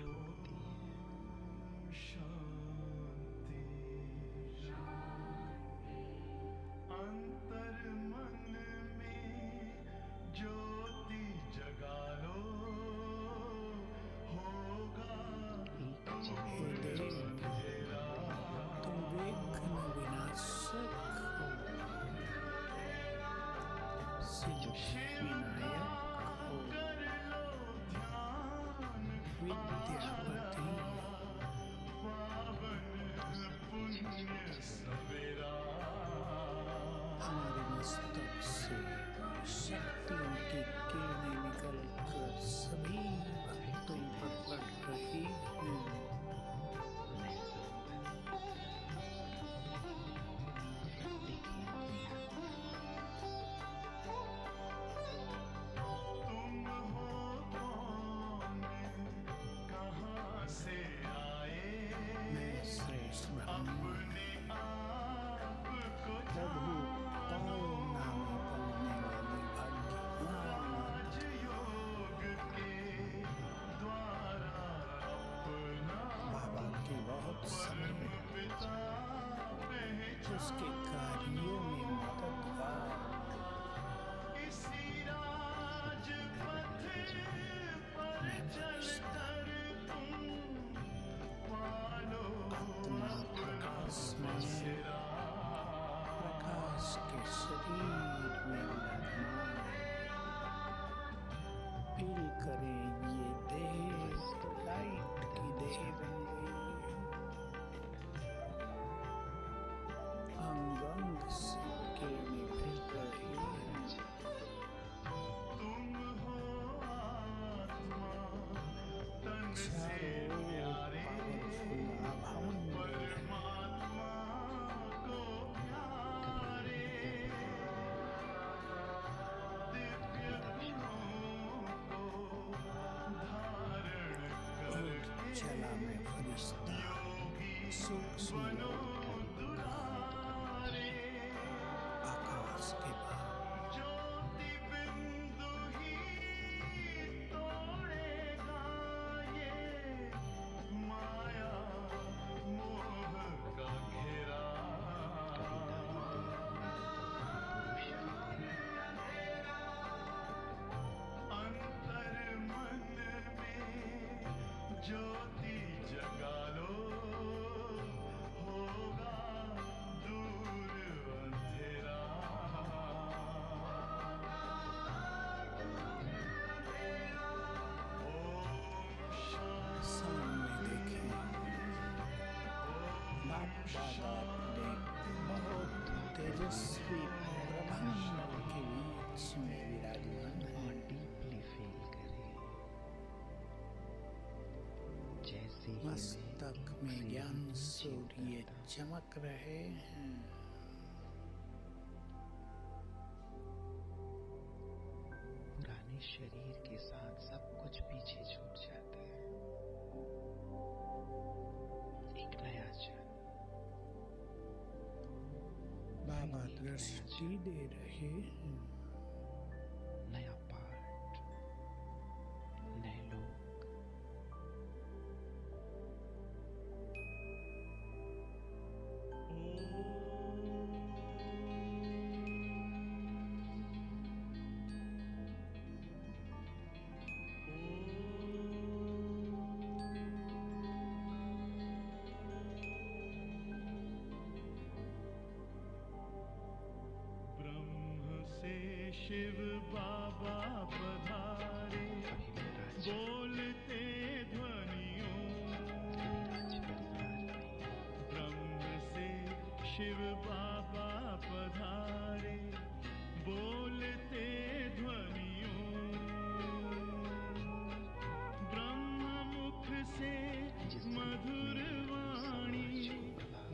होती है। शांति अंतर मन में ज्योति जगा लो, होगा एक हे देव, तुम विघ्न विनाशक हो, सिद्धि विनायक हो, कर लो ध्यान विद्यापति, पावन पुण्य सवेरा। हमारे मस्तक से शक्तियों की किरणें निकलकर सभी भक्तों पर पड़ रही हैं। तुम हो कौन, कहाँ से आए, मैं श्रेष्ठ ब्राह्मण अपने आप को प्रभु पाओ नाम पाने वाले भाग्यवान, राजयोग के द्वारा अपना बाबा के बहुत समय पिता उसके कार्यों में मददगार, इसी राजपथ पर चलकर तुम पालो आत्मा प्रकाशमय, प्रकाश के शरीर में विराजमान। फील करें ये देह लाइट की देह बन गई, अंग अंग से किरणें फिर रही हैं। तुम हो आत्मा तन से प्यारे, पावरफुल आभामंडल परमात्मा को प्यारे, दिव्य गुणों को धारण करके चला में फरिश्ता योगी सूक्ष्म बनो दुलारे। आकाश के बाद ज्योति बिंदु ही तोड़ेगा ये माया मोह का घेरा। अंतर मन में ज्योति जगा लो, होगा दूर अंधेरा। ओम सामने देखें, बाप दादा अपने बहुत तेजस्वी प्रभामंडल के बीच में विराजमान है। और डीपली फील करें जैसे ही मस्तक में ज्ञान सूर्य चमक रहे हैं। पुराने शरीर के साथ सब कुछ पीछे छूट जाता है। एक नया जन्म, बाबा दृष्टि दे रहे हैं। नया पाठ, नए लोग। ब्रह्म से शिव बाबा पधारे, बोलते ध्वनियों। ब्रह्म से शिव बाबा पधारे, बोलते ध्वनियों। ब्रह्म मुख से मधुर वाणी,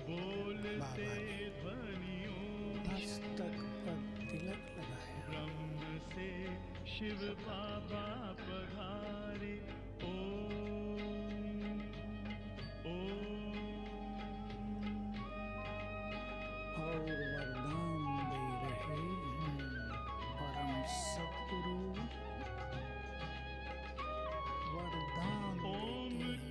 बोलते ध्वनियों। मस्तक पर तिलक लगाया। ब्रह्म से शिव बाबा पधारे, ओम ओम। और वरदान दे रहे हैं परम सद्गुरु, वरदान ओम देते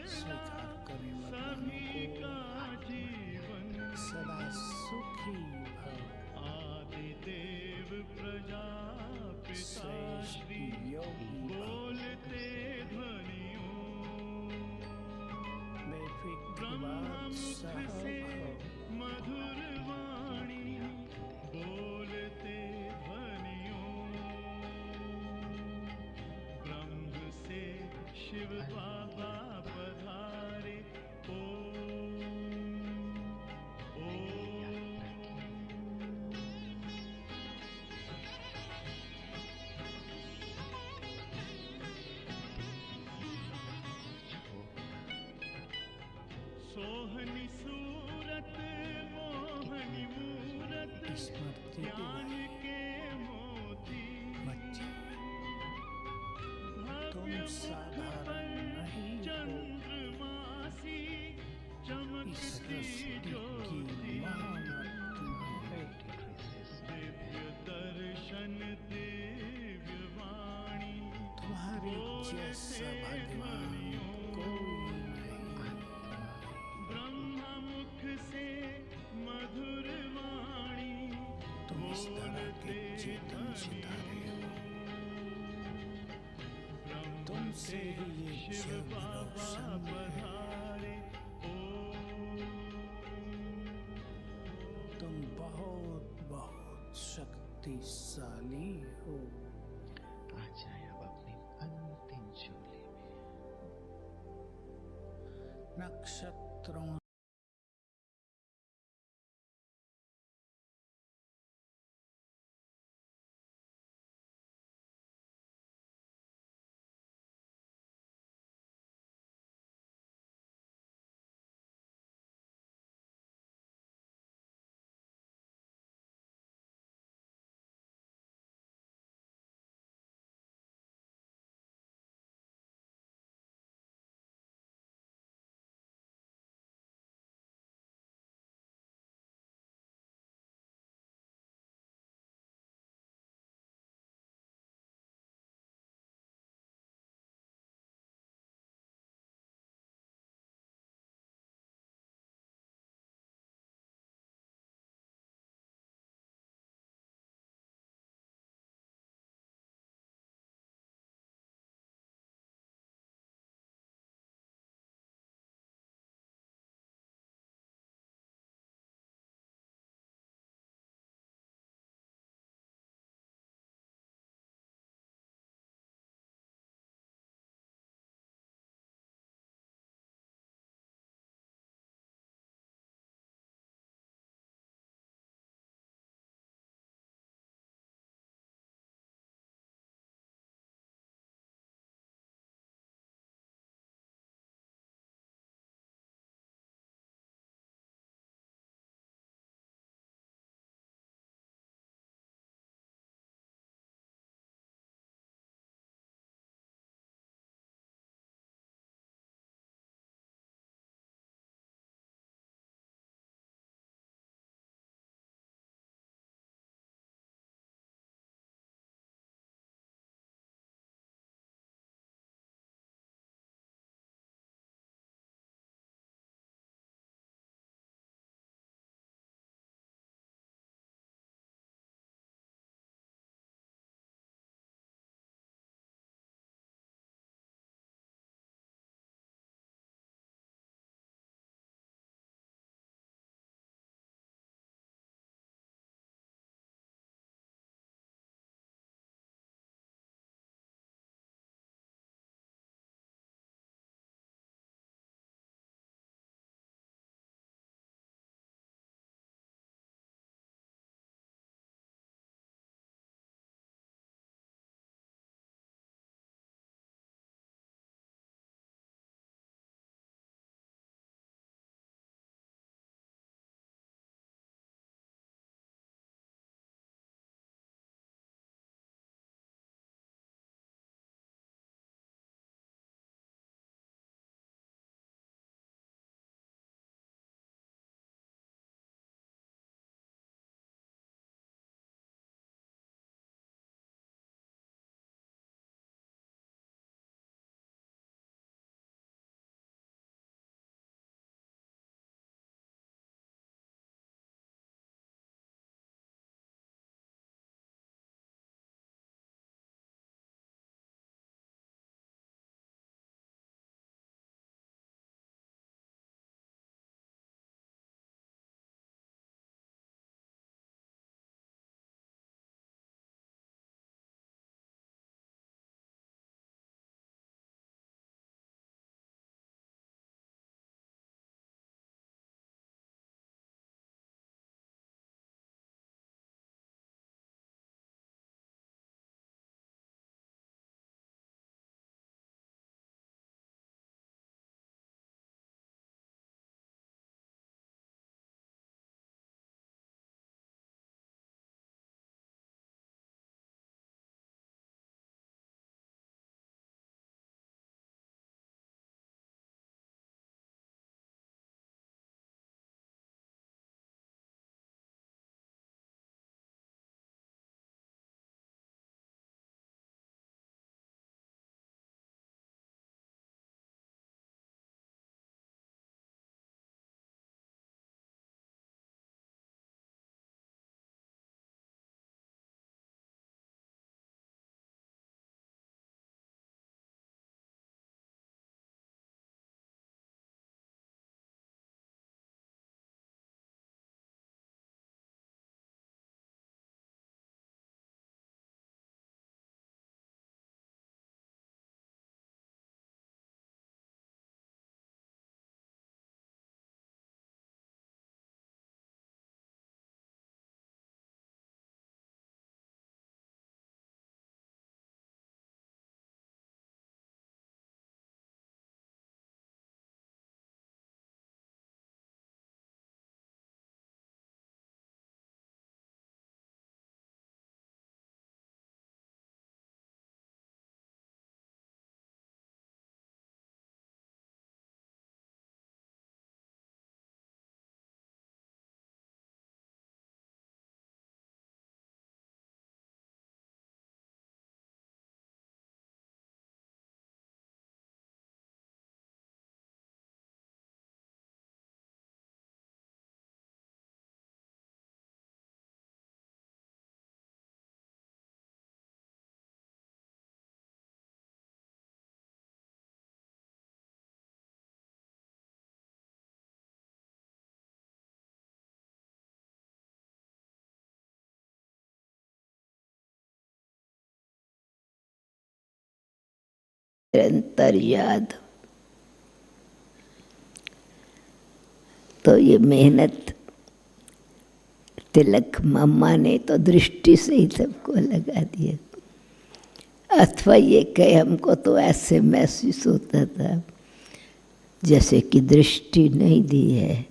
स्वीकार करें वरदानों सभी को। का जीवन सदा सुखी भव। आदि देव प्रजापिता श्रेष्ठ श्री योगी भव। बोलते ध्वनियों बेफिक्र ब्रह्ममुख बादशाह से भव। मधुर वाणी बोलते ध्वनियों ब्रह्म से शिव बाबा पधारे ओम सोहनी सूरत मोहनी मूरत स्मृति ज्ञान दिलाए के मोती बच्चे, भव्य तुम मुख साधारण पर नहीं हो। चंद्रमासी इस चमकती सृष्टि की ज्योति महात्मा है। दिव्य दर्शन दिव्य वाणी तुम्हारे जैसा भगवान कोई नहीं। ब्रह्म मुख से मधुर वाणी तुम इस तरह के चेतन सितारे हो। तुमसे ही ये शिव जग बाबा रोशन है। पधारे तुम बहुत बहुत शक्तिशाली हो। आ जाए अब अपनी अंतिम झोले में। नक्षत्रों निरंतर याद। तो ये मेहनत तिलक मम्मा ने तो दृष्टि से ही सबको लगा दिया। अथवा ये कहे हमको तो ऐसे महसूस होता था जैसे कि दृष्टि नहीं दी है,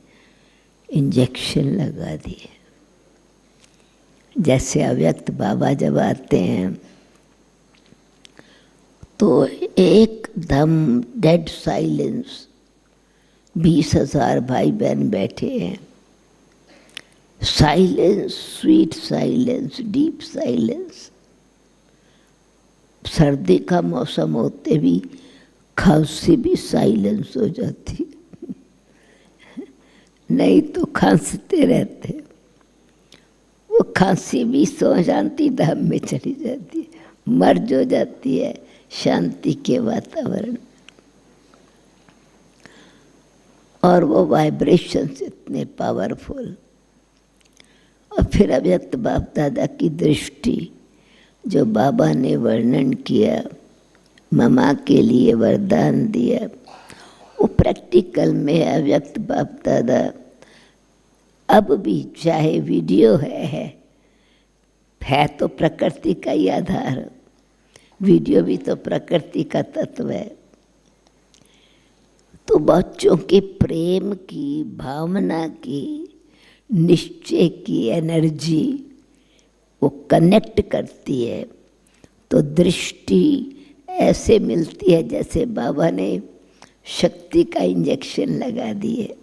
इंजेक्शन लगा दिए। जैसे अव्यक्त बाबा जब आते हैं तो एकदम डेड साइलेंस, 20,000 भाई बहन बैठे हैं, silence, sweet silence, deep silence. सर्दी का मौसम होते भी खांसी भी साइलेंस हो जाती, नहीं तो खांसते रहते। वो खांसी भी सो शांति धाम में चली जाती है, मर्ज हो जाती है शांति के वातावरण। और वो वाइब्रेशंस इतने पावरफुल। और फिर अव्यक्त बाप दादा की दृष्टि जो बाबा ने वर्णन किया, ममा के लिए वरदान दिया, वो प्रैक्टिकल में अव्यक्त बाप दादा अब भी चाहे वीडियो है तो प्रकृति का ही आधार, वीडियो भी तो प्रकृति का तत्व है। तो बच्चों के प्रेम की, भावना की, निश्चय की एनर्जी वो कनेक्ट करती है। तो दृष्टि ऐसे मिलती है जैसे बाबा ने शक्ति का इंजेक्शन लगा दिए।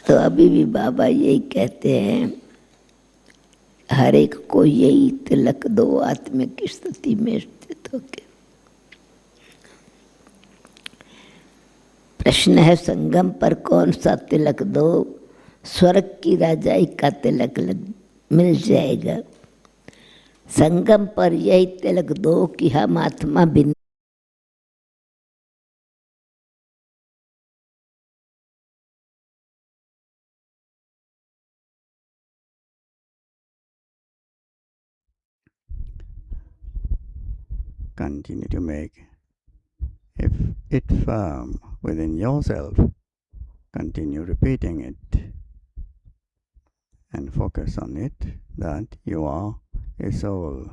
तो अभी भी बाबा यही कहते हैं, हर एक को यही तिलक दो आत्मिक स्थिति में स्थित होके। प्रश्न है संगम पर कौन सा तिलक दो, स्वर्ग की राजाई का तिलक मिल जाएगा। संगम पर यही तिलक दो कि हम आत्मा बिन continue to make it firm within yourself. Continue repeating it and focus on it, that you are a soul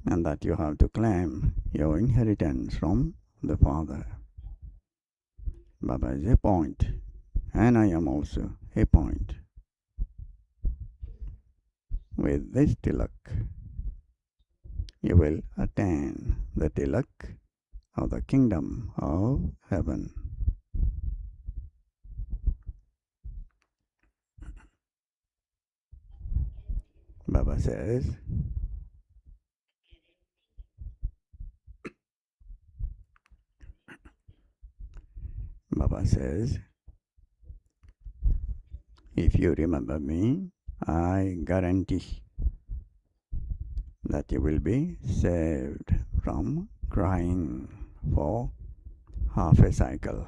and that you have to claim your inheritance from the Father. Baba is a point and I am also a point. With this tilak, you will attain the tilak of the kingdom of heaven. Baba says, if you remember me, I guarantee that you will be saved from crying for half a cycle.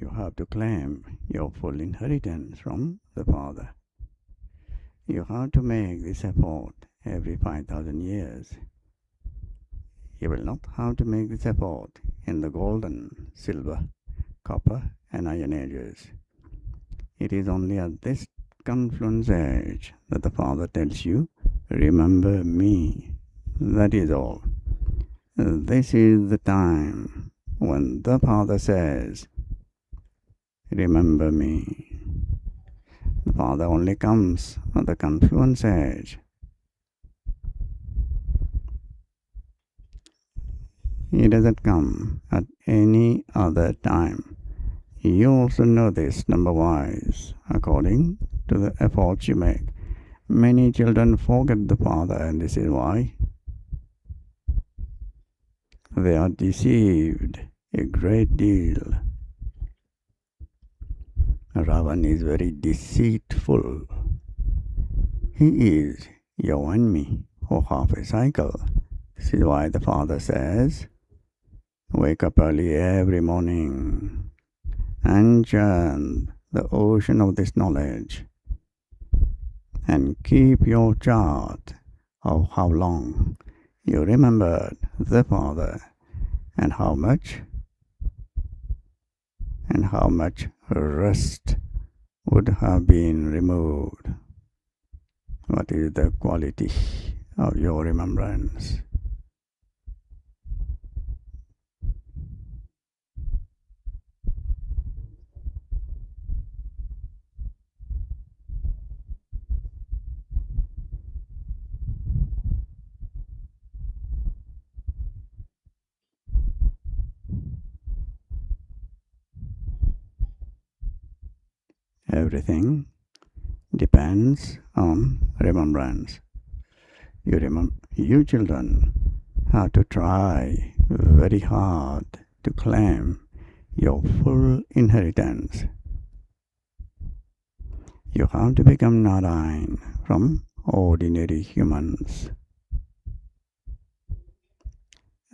you have to claim your full inheritance from the Father. You have to make this effort every 5,000 years. You will not have to make this effort in the golden, silver, copper and iron ages. It is only at this confluence age that the Father tells you, remember me. That is all. This is the time when the Father says, remember me. The Father only comes at the confluence age. He doesn't come at any other time. You also know this number-wise, according to the efforts you make. Many children forget the Father, and this is why they are deceived a great deal. Ravan is very deceitful. He is your enemy for half a cycle. This is why the Father says, wake up early every morning and churn the ocean of this knowledge and keep your chart of how long you remembered the Father and how much rust would have been removed. What is the quality of your remembrance? Everything depends on remembrance. You children have to try very hard to claim your full inheritance. You have to become Narayan from ordinary humans.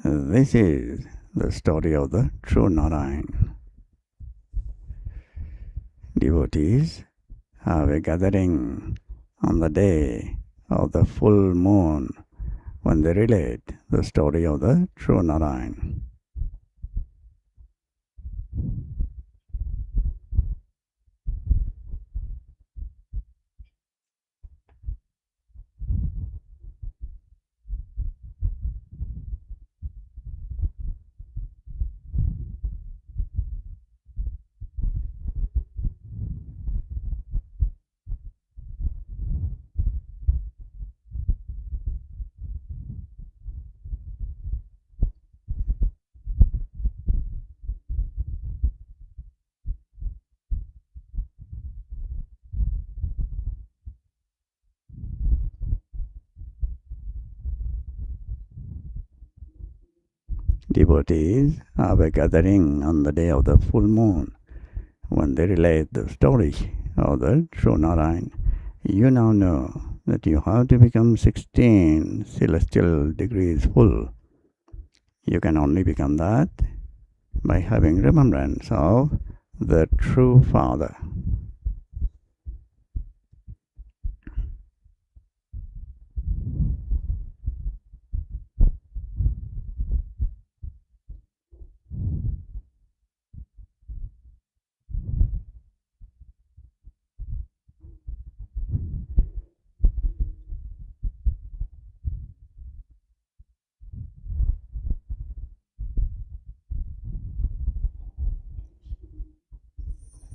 This is the story of the true Narayan. Devotees have a gathering on the day of the full moon when they relate the story of the true Narayan. Devotees have a gathering on the day of the full moon when they relate the story of the true Narayan. You now know that you have to become 16 celestial degrees full. You can only become that by having remembrance of the true Father.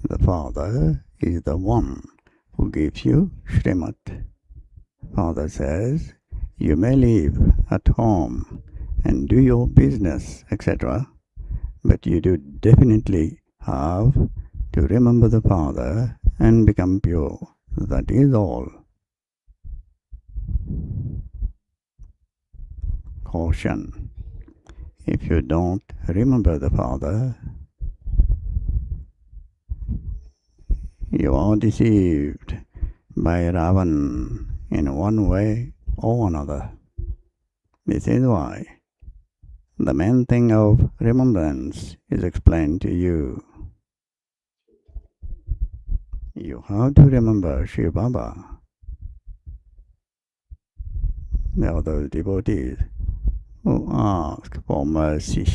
The Father is the one who gives you Srimad. Father says, you may live at home and do your business, etc., but you do definitely have to remember the Father and become pure. That is all. Caution. If you don't remember the Father, you are deceived by Ravan in one way or another. This is why the main thing of remembrance is explained to you. You have to remember Shiv Baba. There are those devotees who ask for mercy.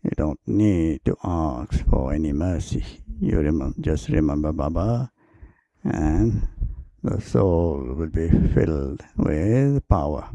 You don't need to ask for any mercy. You just remember Baba, and the soul will be filled with power.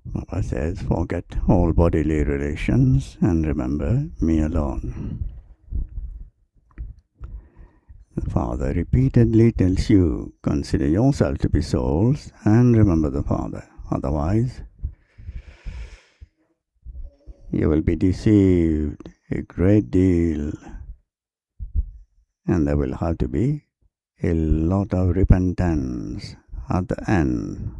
Baba says, forget all bodily relations and remember me alone. The Father repeatedly tells you, consider yourself to be souls and remember the Father. Otherwise, you will be deceived a great deal, and there will have to be a lot of repentance at the end.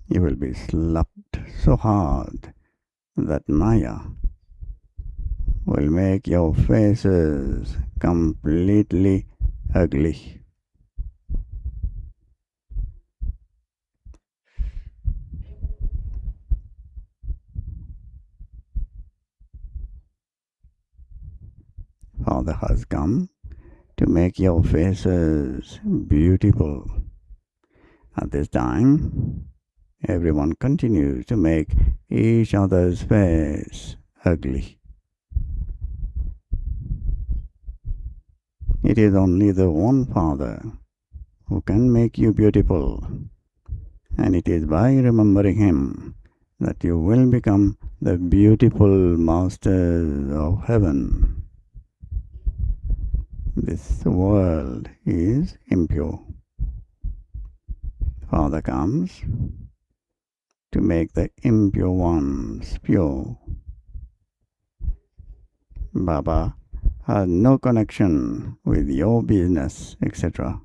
You will be slapped so hard that Maya will make your faces completely ugly. Father has come to make your faces beautiful. At this time, everyone continues to make each other's face ugly. It is only the one Father who can make you beautiful, and it is by remembering Him that you will become the beautiful masters of heaven. This world is impure. Father comes to make the impure ones pure. Baba has no connection with your business, etc.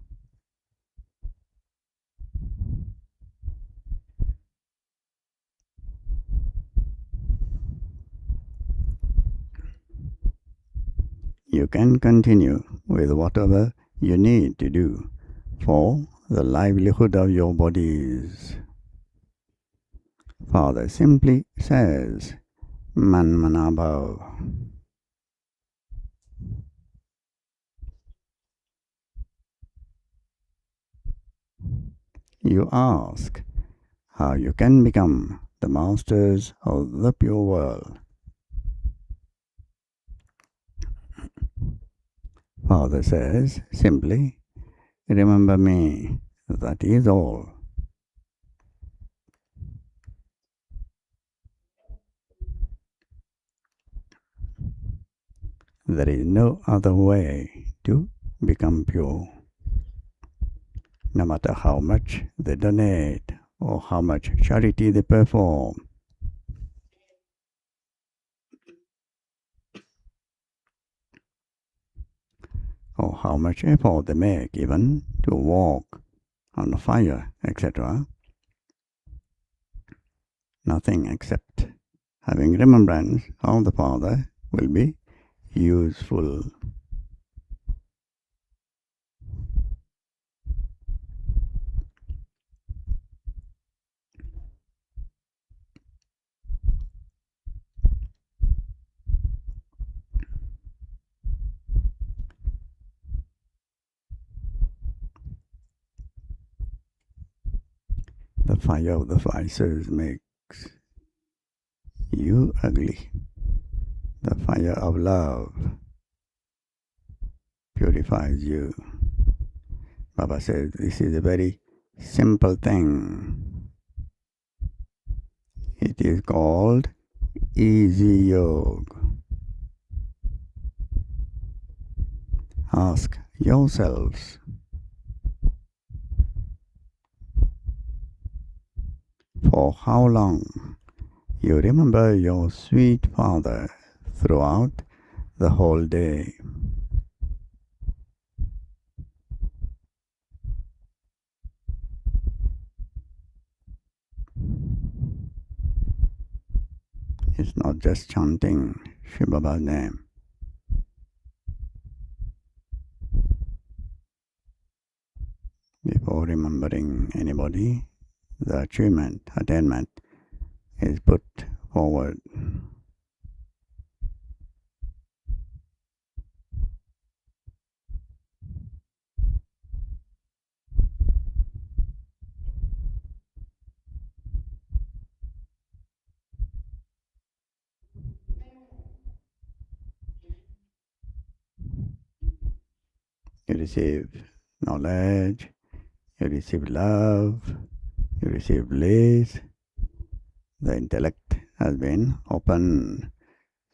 You can continue with whatever you need to do for the livelihood of your bodies. Father simply says, Man Manabhav. You ask how you can become the masters of the pure world. Father says simply, remember me, that is all. There is no other way to become pure. No matter how much they donate or how much charity they perform, or how much effort they make even to walk on the fire, etc. Nothing except having remembrance of the Father will be useful. The fire of the vices makes you ugly. The fire of love purifies you. Baba says this is a very simple thing. It is called easy yoga. Ask yourselves, for how long you remember your sweet Father throughout the whole day. It's not just chanting Shiv Baba's name. Before remembering anybody, the attainment is put forward. You receive knowledge, you receive love, you receive bliss. The intellect has been opened.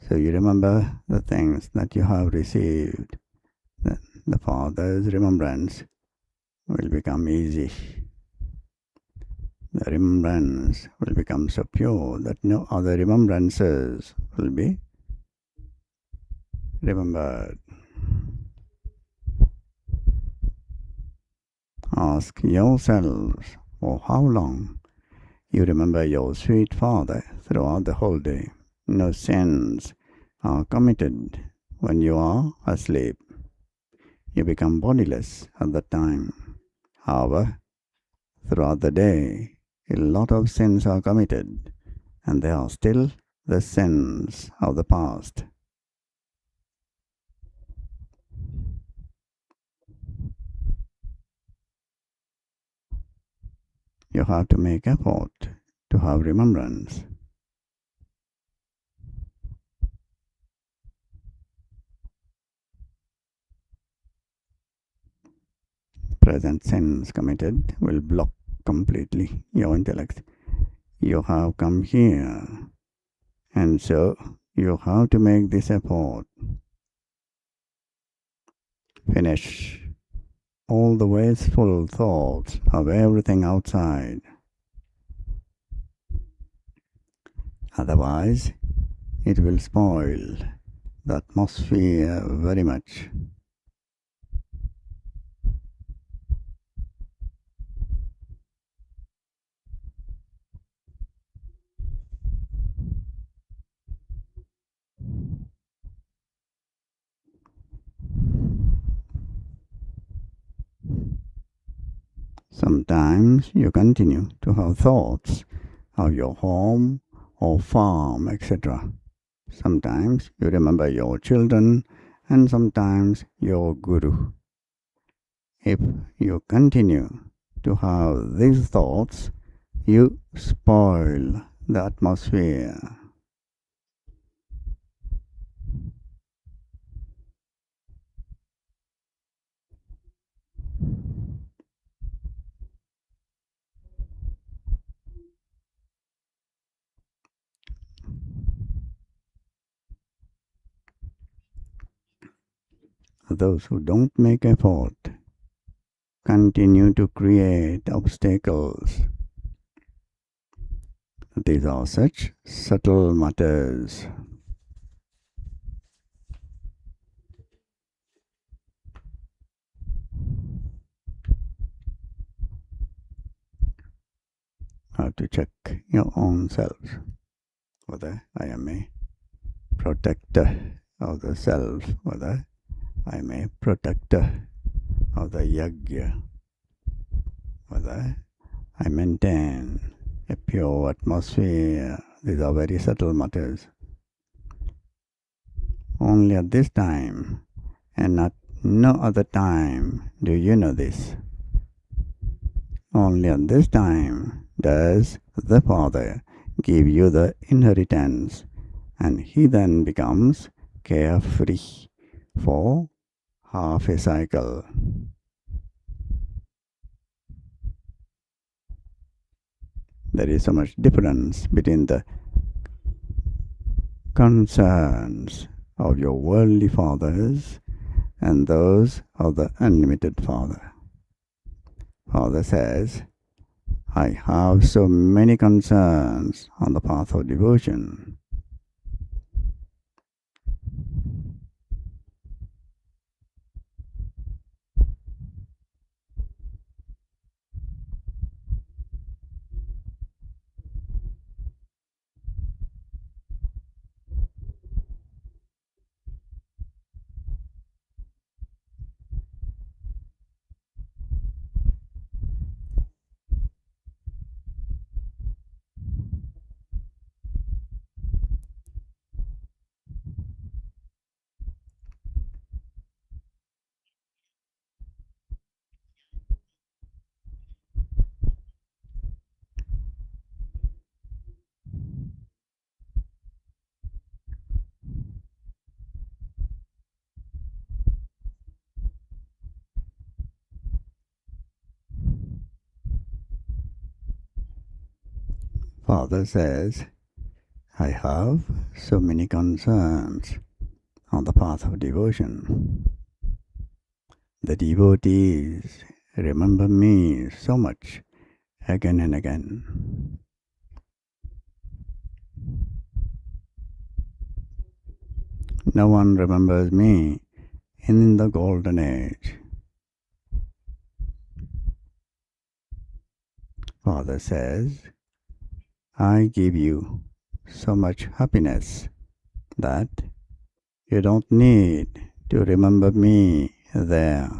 So you remember the things that you have received. The Father's remembrance will become easy. The remembrance will become so pure that no other remembrances will be remembered. Ask yourselves for how long you remember your sweet Father throughout the whole day. No sins are committed when you are asleep. You become bodiless at that time. However, throughout the day, a lot of sins are committed, and they are still the sins of the past. You have to make effort to have remembrance. Present sins committed will block completely your intellect. You have come here, and so you have to make this effort. Finish all the wasteful thoughts of everything outside. Otherwise, it will spoil the atmosphere very much. Sometimes you continue to have thoughts of your home or farm, etc. Sometimes you remember your children and sometimes your guru. If you continue to have these thoughts, you spoil the atmosphere. Those who don't make effort continue to create obstacles. These are such subtle matters. How to check your own self, whether I am a protector of the self, whether I am a protector of the yajna, whether I maintain a pure atmosphere. These are very subtle matters. Only at this time and at no other time do you know this. Only at this time does the Father give you the inheritance, and he then becomes carefree for half a cycle. There is so much difference between the concerns of your worldly fathers and those of the unlimited Father. Father says, I have so many concerns on the path of devotion. Father says, I have so many concerns on the path of devotion. The devotees remember me so much again and again. No one remembers me in the golden age. Father says, I give you so much happiness that you don't need to remember me there.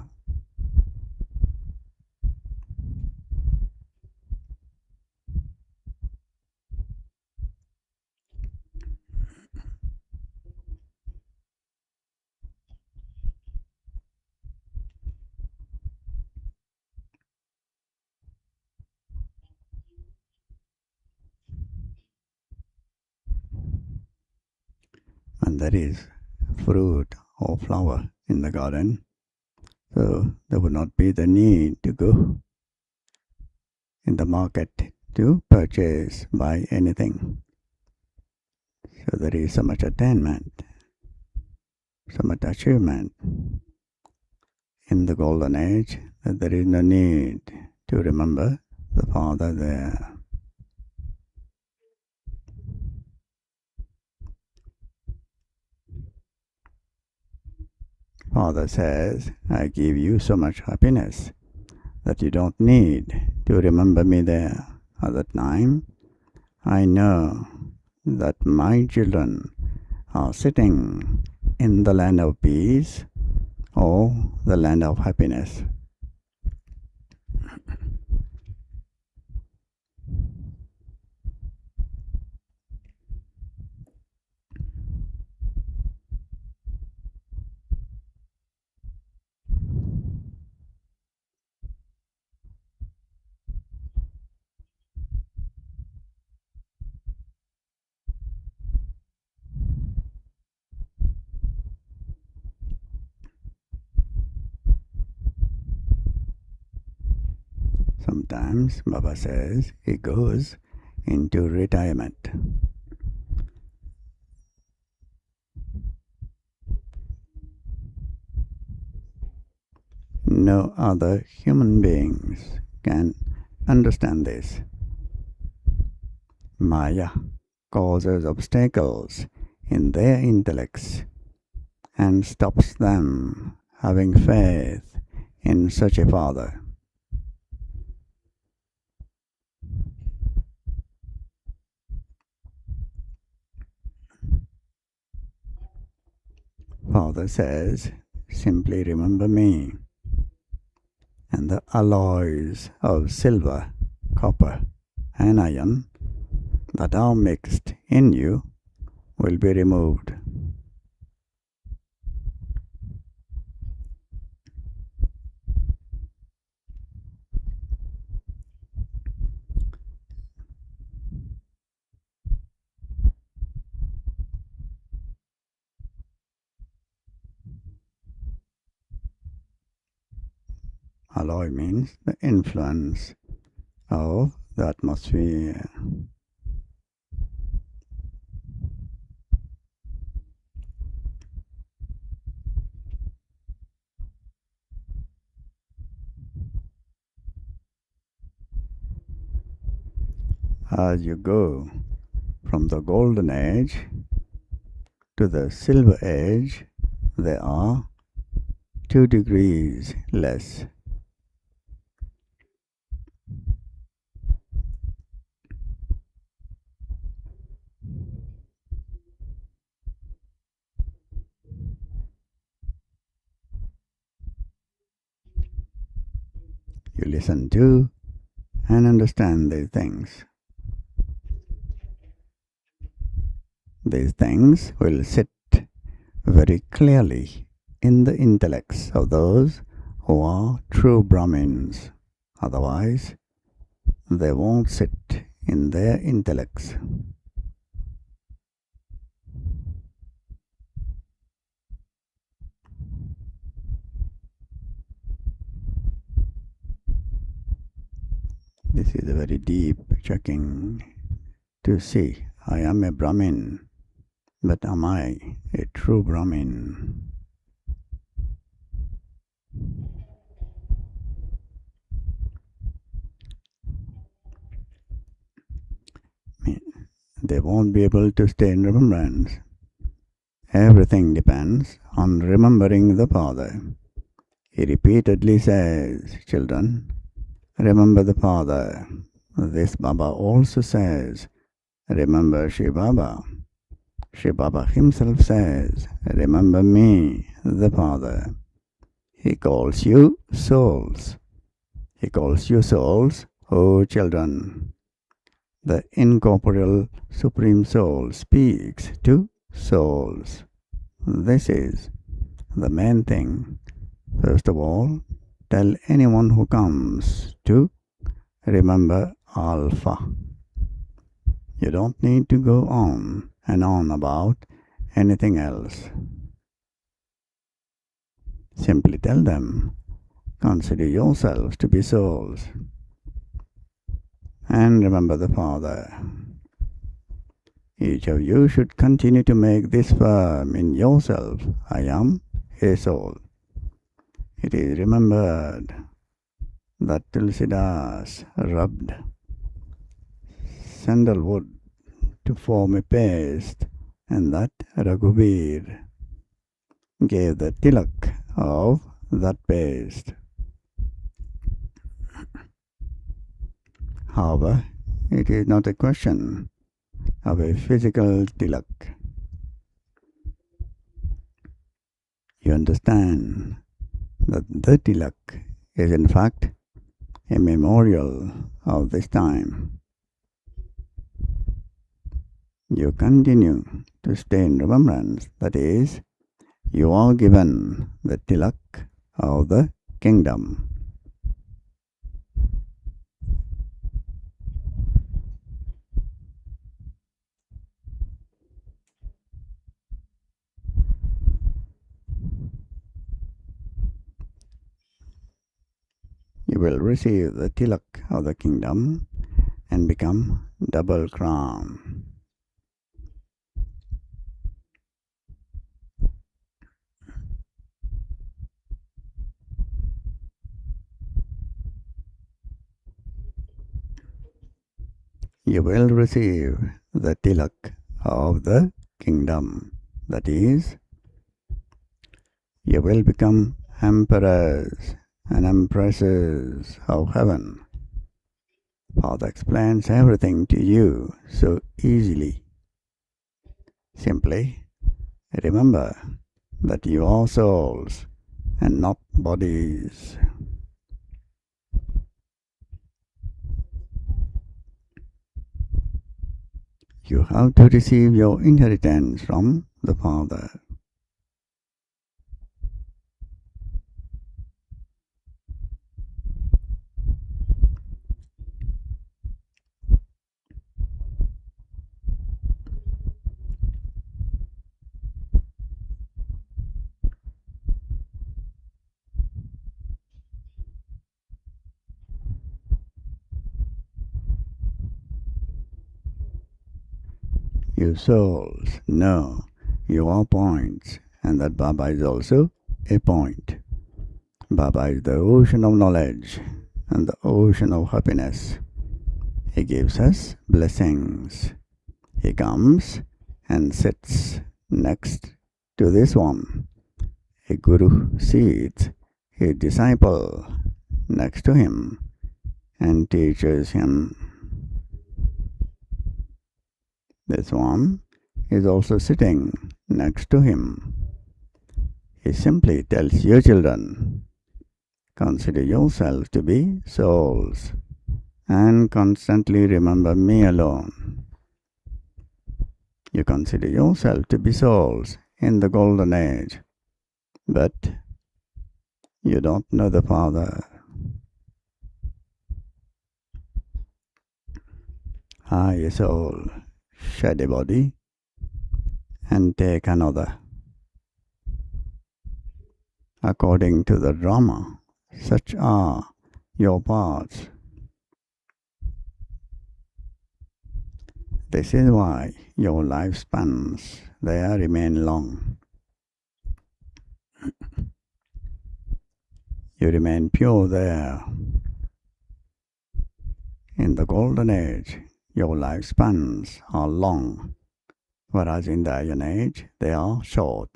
And there is fruit or flower in the garden, so there would not be the need to go in the market to purchase, buy anything. So there is so much attainment, so much achievement in the golden age that there is no need to remember the Father there. Father says, I give you so much happiness that you don't need to remember me there. At that time, I know that my children are sitting in the land of peace or the land of happiness. Sometimes Baba says he goes into retirement. No other human beings can understand this. Maya causes obstacles in their intellects and stops them having faith in such a Father. Father says, simply remember me, and the alloys of silver, copper, and iron that are mixed in you will be removed. Alloy means the influence of the atmosphere. as you go from the golden age to the silver age, there are 2 degrees less. You listen to and understand these things. These things will sit very clearly in the intellects of those who are true Brahmins. Otherwise, they won't sit in their intellects. This is a very deep checking to see, I am a Brahmin, but am I a true Brahmin? They won't be able to stay in remembrance. Everything depends on remembering the Father. He repeatedly says, children, remember the Father. This Baba also says, remember Shri Baba. Shri Baba himself says, remember me, the Father. He calls you souls. He calls you souls, O children. The incorporeal Supreme Soul speaks to souls. This is the main thing. First of all, tell anyone who comes to remember Alpha. You don't need to go on and on about anything else. Simply tell them, consider yourselves to be souls and remember the Father. Each of you should continue to make this firm in yourself. I am a soul. It is remembered that Tulsidas rubbed sandalwood to form a paste, and that Raghubir gave the tilak of that paste. However, it is not a question of a physical tilak. You understand that the tilak is in fact a memorial of this time. You continue to stay in remembrance, that is, you are given the tilak of the kingdom. You will receive the tilak of the kingdom and become double crown. You will receive the tilak of the kingdom. That is, you will become emperors and empresses of heaven. Father explains everything to you so easily. Simply remember that you are souls and not bodies. You have to receive your inheritance from the Father. You souls know you are points, and that Baba is also a point. Baba is the ocean of knowledge and the ocean of happiness. He gives us blessings. He comes and sits next to this one. A guru seats his disciple next to him and teaches him. This one is also sitting next to him. He simply tells you children, consider yourself to be souls and constantly remember me alone. You consider yourself to be souls in the golden age, but you don't know the Father. I, a soul, shed a body and take another. According to the drama, such are your parts. This is why your lifespans there remain long. You remain pure there. In the golden age, your lifespans are long, whereas in the Iron Age, they are short.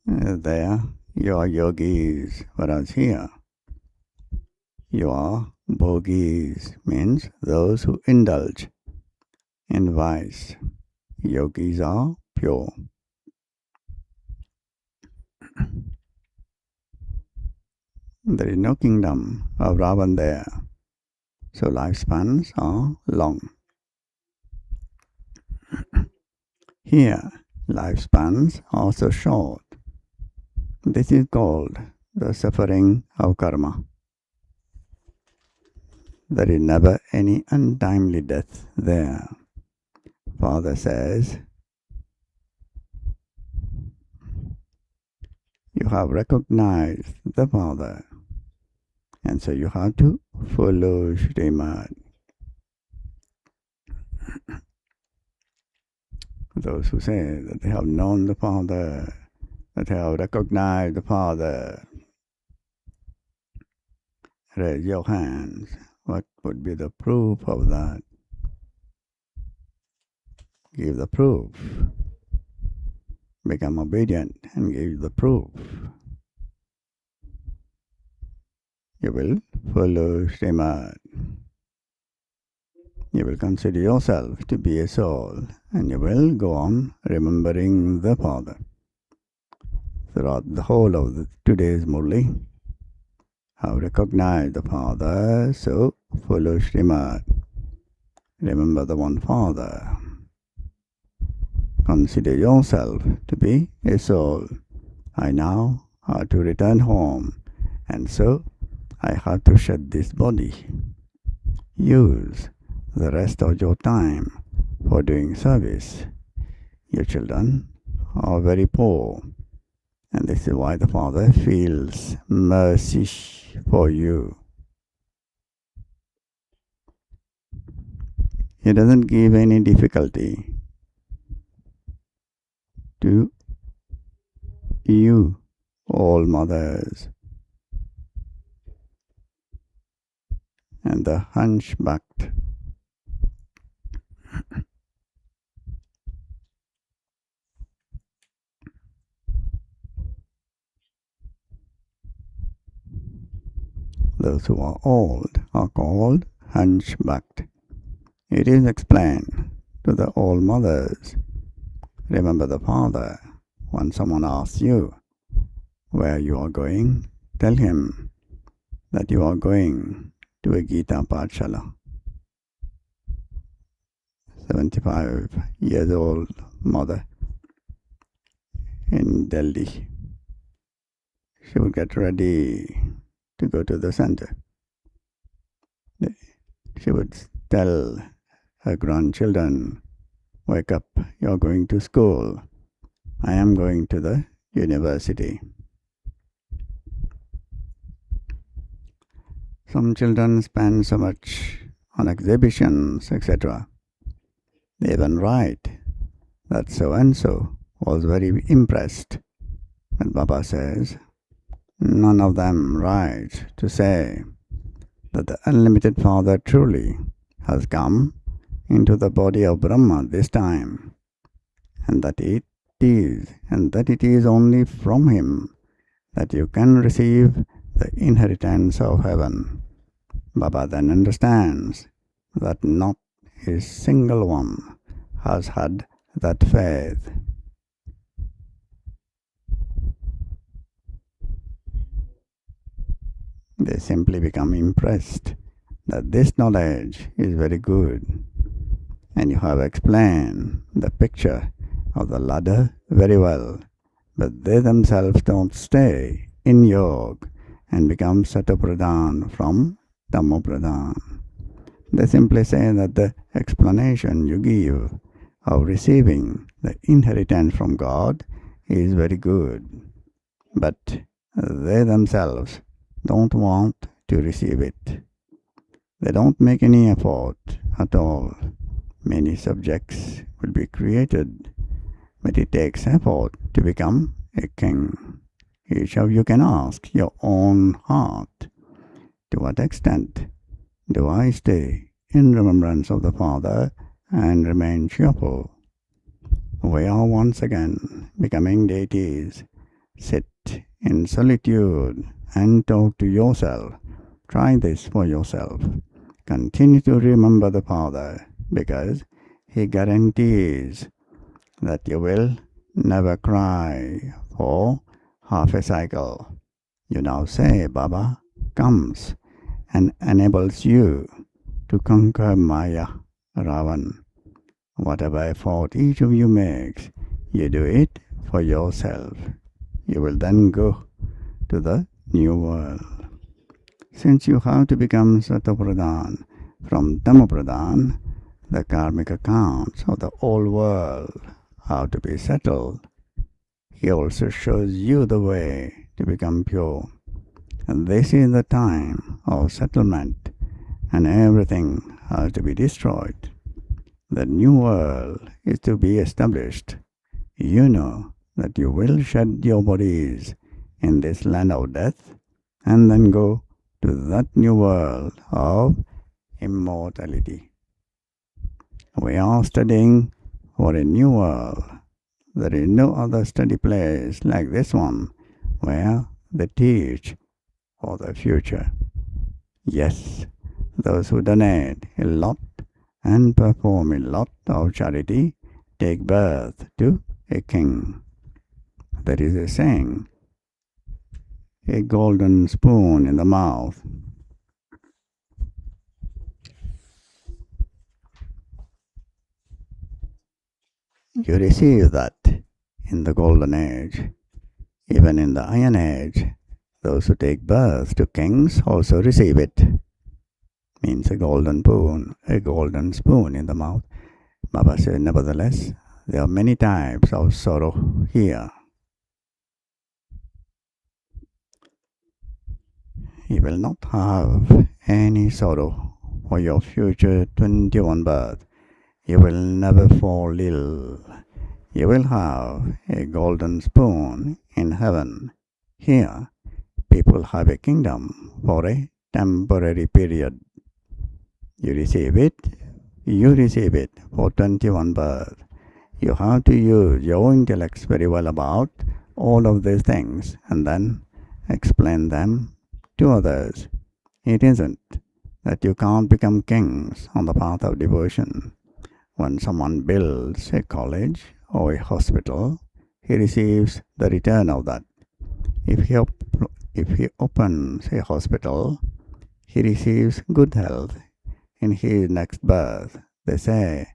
There, you are yogis, whereas here, you are bhogis, means those who indulge in vice. Yogis are pure. There is no kingdom of Ravan there, so lifespans are long. Here, lifespans are so short. This is called the suffering of karma. There is never any untimely death there. Father says, you have recognized the Father, and so you have to follow Srimad. Those who say that they have known the Father, that they have recognized the Father, raise your hands. What would be the proof of that? Give the proof. Become obedient and give the proof. You will follow Srimad. You will consider yourself to be a soul, and you will go on remembering the Father. Throughout the whole of today's Murli, have recognized the Father, so follow Srimad. Remember the one Father. Consider yourself to be a soul. I now have to return home, and so I have to shed this body. Use the rest of your time for doing service. Your children are very poor, and this is why the Father feels mercy for you. He doesn't give any difficulty to you, all mothers, and the hunchbacked. Those who are old are called hunchbacked. It is explained to the old mothers. Remember the Father. When someone asks you where you are going, tell him that you are going to a Gita Pathshala. 75 years old mother in Delhi. She would get ready to go to the center. She would tell her grandchildren, wake up, you're going to school. I am going to the university. Some children spend so much on exhibitions, etc. They even write that so and so was very impressed. But Baba says, none of them right to say that the unlimited Father truly has come into the body of Brahma this time, and that it is only from him that you can receive the inheritance of heaven. Baba then understands that not a single one has had that faith. They simply become impressed that this knowledge is very good, and you have explained the picture of the ladder very well, but they themselves don't stay in yoga and become Satopradhan from Tamopradhan. They simply say that the explanation you give of receiving the inheritance from God is very good, but they themselves don't want to receive it. They don't make any effort at all. Many subjects will be created, but it takes effort to become a king. Each of you can ask your own heart, to what extent do I stay in remembrance of the Father and remain cheerful? We are once again becoming deities. Sit in solitude and talk to yourself. Try this for yourself. Continue to remember the Father, because he guarantees that you will never cry for half a cycle. You now say, Baba comes and enables you to conquer Maya, Ravan. Whatever effort each of you makes, you do it for yourself. You will then go to the new world. Since you have to become Satopradhan from Tamopradhan, the karmic accounts of the old world have to be settled. He also shows you the way to become pure. And this is the time of settlement, and everything has to be destroyed. The new world is to be established. You know that you will shed your bodies in this land of death and then go to that new world of immortality. We are studying for a new world. There is no other study place like this one where they teach for the future. Yes, those who donate a lot and perform a lot of charity take birth to a king. There is a saying, a golden spoon in the mouth. You receive that in the golden age. Even in the iron age, those who take birth to kings also receive it. Means a golden spoon in the mouth. Baba said, nevertheless, there are many types of sorrow here. You will not have any sorrow for your future 21 birth. You will never fall ill. You will have a golden spoon in heaven. Here, people have a kingdom for a temporary period. You receive it for 21 birth. You have to use your intellects very well about all of these things and then explain them to others. It isn't that you can't become kings on the path of devotion. When someone builds a college or a hospital, he receives the return of that. If he opens a hospital, he receives good health in his next birth. They say,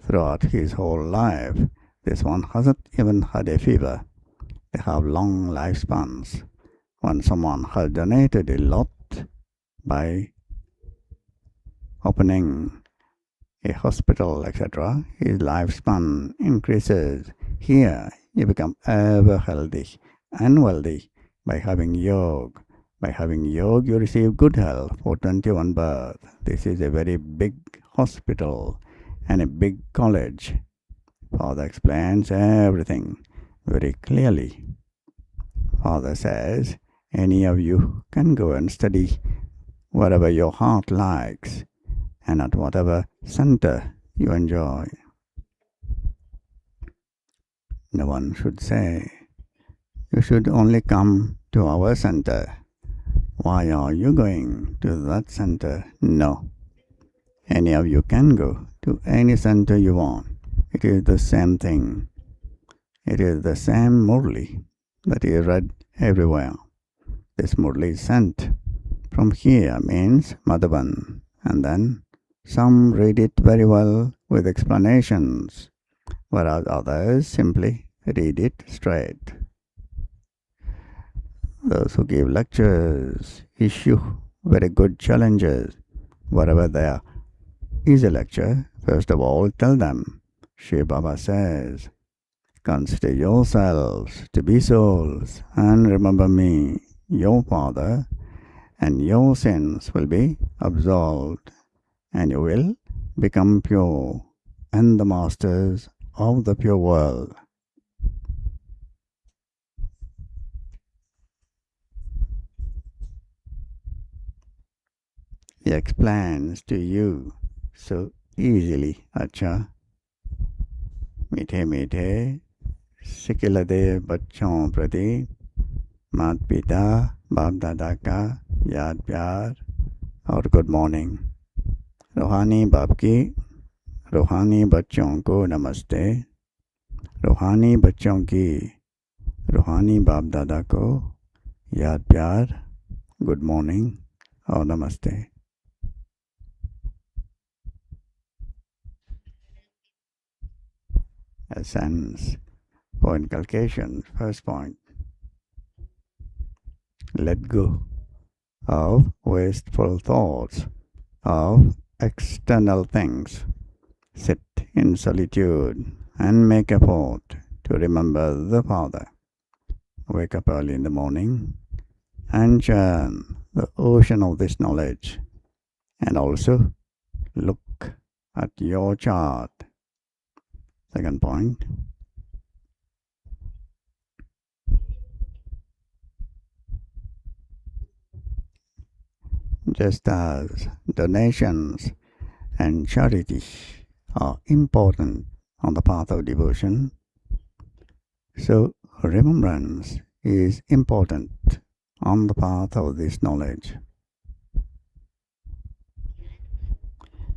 throughout his whole life, this one hasn't even had a fever. They have long lifespans. When someone has donated a lot by opening a hospital, etc., his lifespan increases. Here, you become ever healthy and wealthy by having yoga. By having yoga, you receive good health for 21 birth. This is a very big hospital and a big college. Father explains everything very clearly. Father says, any of you can go and study wherever your heart likes and at whatever center you enjoy. No one should say, you should only come to our center. Why are you going to that center? No. Any of you can go to any center you want. It is the same thing. It is the same Murli that is read everywhere. This Murli is sent from here means Madhavan, and then some read it very well with explanations, whereas others simply read it straight. Those who give lectures issue very good challenges. Wherever there is a lecture, first of all tell them, Shiv Baba says, consider yourselves to be souls and remember me, your Father, and your sins will be absolved, and you will become pure and the masters of the pure world. He explains to you so easily, Acha. मीठे मीठे सिकिलदे बच्चों प्रति माता पिता बाप दादा का याद प्यार और गुड मॉर्निंग. रूहानी बाप की रूहानी बच्चों को नमस्ते. रूहानी बच्चों की रूहानी बाप दादा को याद प्यार, गुड मॉर्निंग और नमस्ते. Essence for inculcation. First point, let go of wasteful thoughts of external things. Sit in solitude and make effort to remember the Father. Wake up early in the morning and churn the ocean of this knowledge, and also look at your chart. Second point, just as donations and charity are important on the path of devotion, so remembrance is important on the path of this knowledge.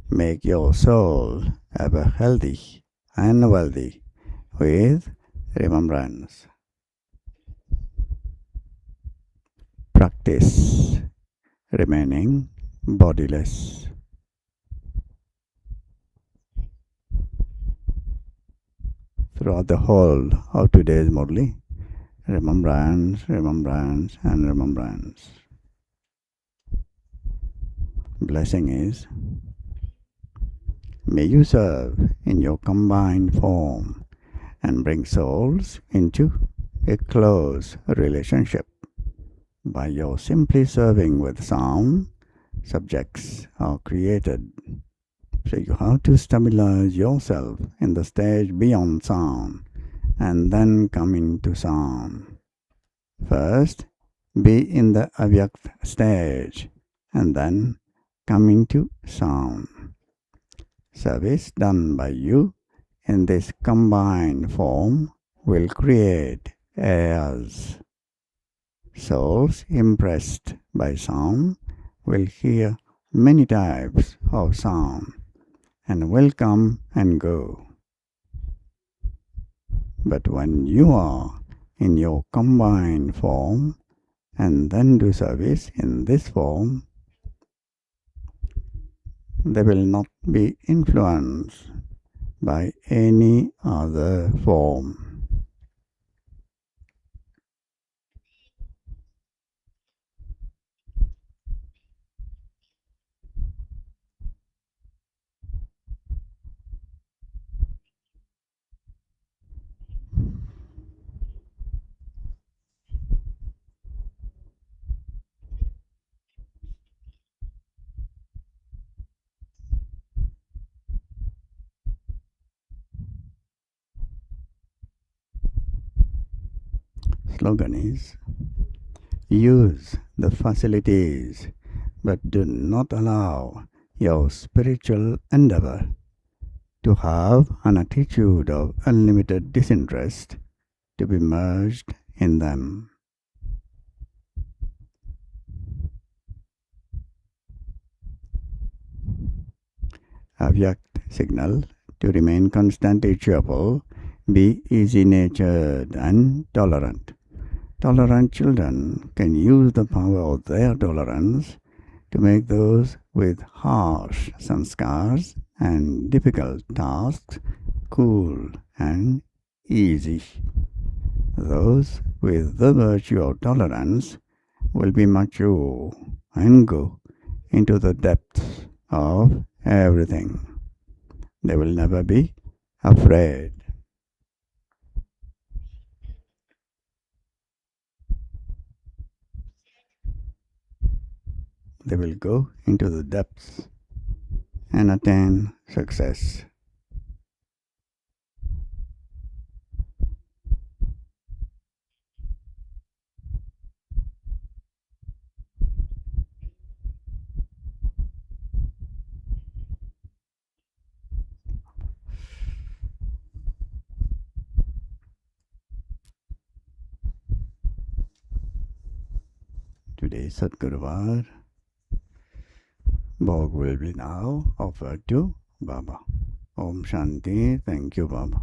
Make your soul ever healthy and wealthy with remembrance. Practice remaining bodiless. Throughout the whole of today's Murli, remembrance, remembrance, and remembrance. Blessing is, may you serve in your combined form and bring souls into a close relationship. By your simply serving with sound, subjects are created. So you have to stabilize yourself in the stage beyond sound and then come into sound. First, be in the avyakt stage and then come into sound. Service done by you in this combined form will create airs. Souls impressed by sound will hear many types of sound and will come and go. But when you are in your combined form and then do service in this form, they will not be influenced by any other form. slogan is, use the facilities, but do not allow your spiritual endeavor to have an attitude of unlimited disinterest to be merged in them. Avyak signal to remain constantly cheerful, be easy-natured and tolerant. Tolerant children can use the power of their tolerance to make those with harsh sanskars and difficult tasks cool and easy. Those with the virtue of tolerance will be mature and go into the depths of everything. They will never be afraid. They will go into the depths and attain success. Today's Sadguruvar, Bhog will be now offered to Baba. Om Shanti. Thank you, Baba.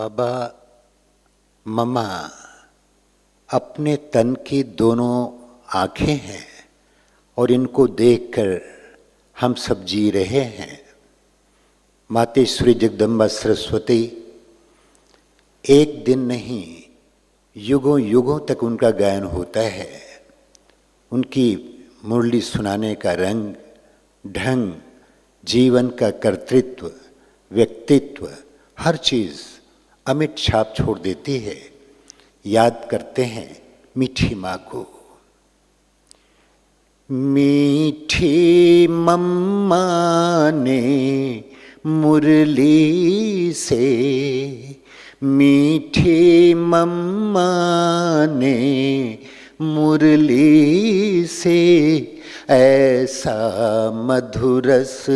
बाबा मम्मा अपने तन की दोनों आँखें हैं और इनको देखकर हम सब जी रहे हैं। मातेश्वरी जगदम्बा सरस्वती एक दिन नहीं युगों युगों तक उनका गायन होता है। उनकी मुरली सुनाने का रंग ढंग, जीवन का कर्तृत्व, व्यक्तित्व, हर चीज़ अमिट छाप छोड़ देती है। याद करते हैं मीठी माँ को। मीठी मम्मा ने मुरली से, मीठी मम्मा ने मुरली से ऐसा मधुरस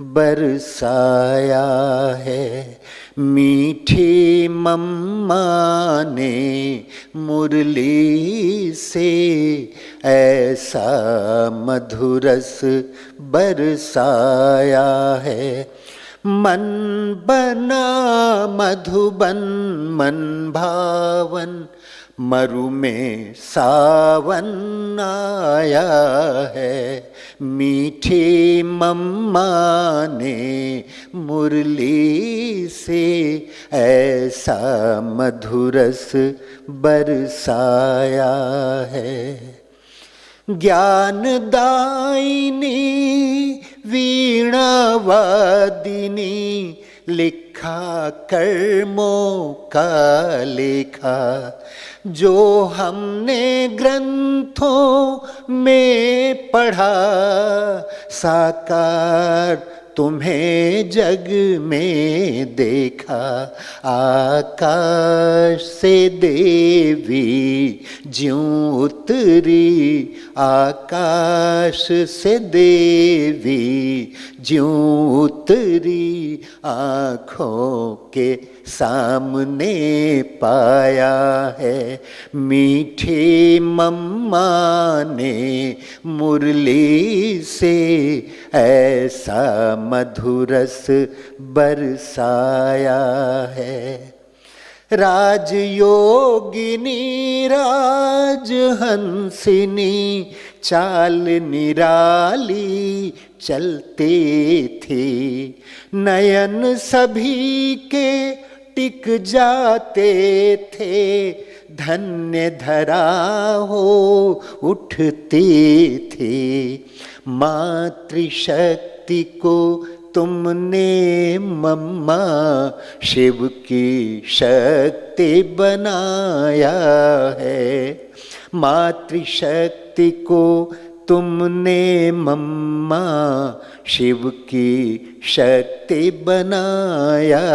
बरसाया है। मीठी मम्मा ने मुरली से ऐसा मधुरस बरसाया है। मन बना मधुबन मन भावन, मरु में सावन आया है। मीठी मम्मा ने मुरली से ऐसा मधुरस बरसाया है। ज्ञान दायिनी वीणा वादिनी, लिखा कर्मों का लेखा, जो हमने ग्रंथों में पढ़ा, साकार तुम्हें जग में देखा। आकाश से देवी ज्यों उतरी, आकाश से देवी ज्यों उतरी, आँखों के सामने पाया है। मीठी मम्मा ने मुरली से ऐसा मधुरस बरसाया है। राजयोगिनी राजहंसिनी, चाल निराली चलते थे। नयन सभी के टिक जाते थे, धन्य धरा हो उठते थे। मातृशक्ति को तुमने मम्मा शिव की शक्ति बनाया है। मातृशक्ति को तुमने मम्मा शिव की शक्ति बनाया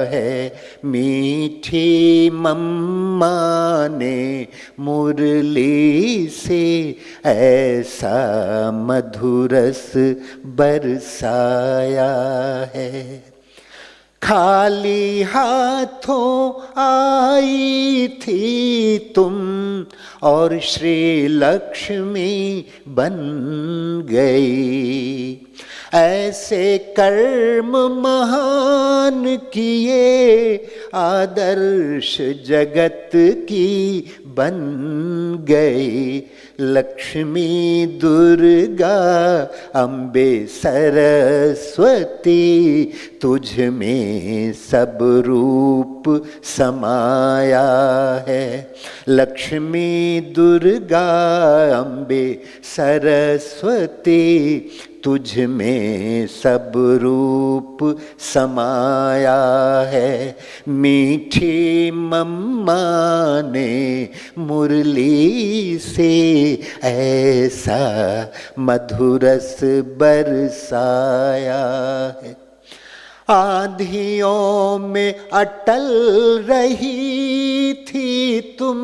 है। मीठी मम्मा ने मुरली से ऐसा मधुरस बरसाया है। खाली हाथों आई थी तुम और श्री लक्ष्मी बन गई। ऐसे कर्म महान किए, आदर्श जगत की बन गई। लक्ष्मी दुर्गा अम्बे सरस्वती, तुझ में सब रूप समाया है। लक्ष्मी दुर्गा अम्बे सरस्वती, तुझ में सब रूप समाया है। मीठी मम्मा ने मुरली से ऐसा मधुरस बरसाया है। आंधियों में अटल रही थी तुम,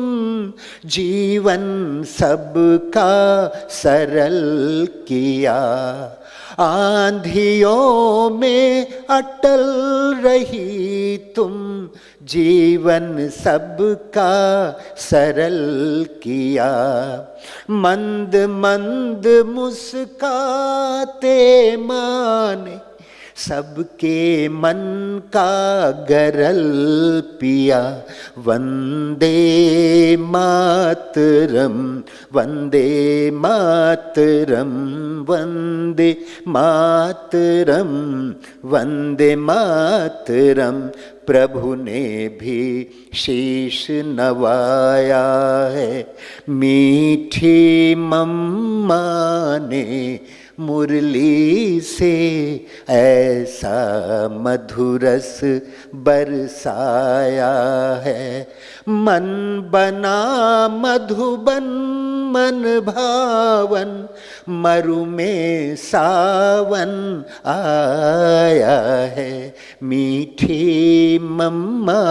जीवन सबका सरल किया। आंधियों में अटल रही तुम, जीवन सबका सरल किया। मंद मंद मुस्काते माने सबके मन का गरल पिया। वंदे मातरम, वंदे मातरम, वंदे मातरम, वंदे मातरम। प्रभु ने भी शीश नवाया है, मीठी मम्मा ने मुरली से ऐसा मधुरस बरसाया है। मन बना मधुबन मन भावन, मरु में सावन आया है। मीठी मम्मा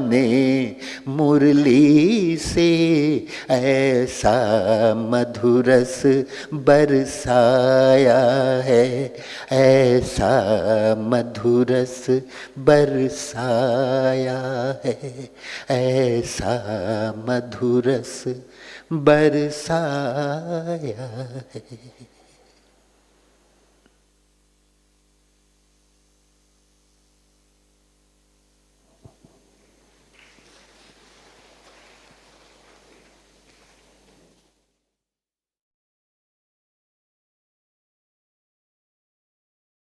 ने मुरली से ऐसा मधुरस बरसाया है, ऐसा मधुरस बरसाया है, ऐसा मधुरस बरसाया है।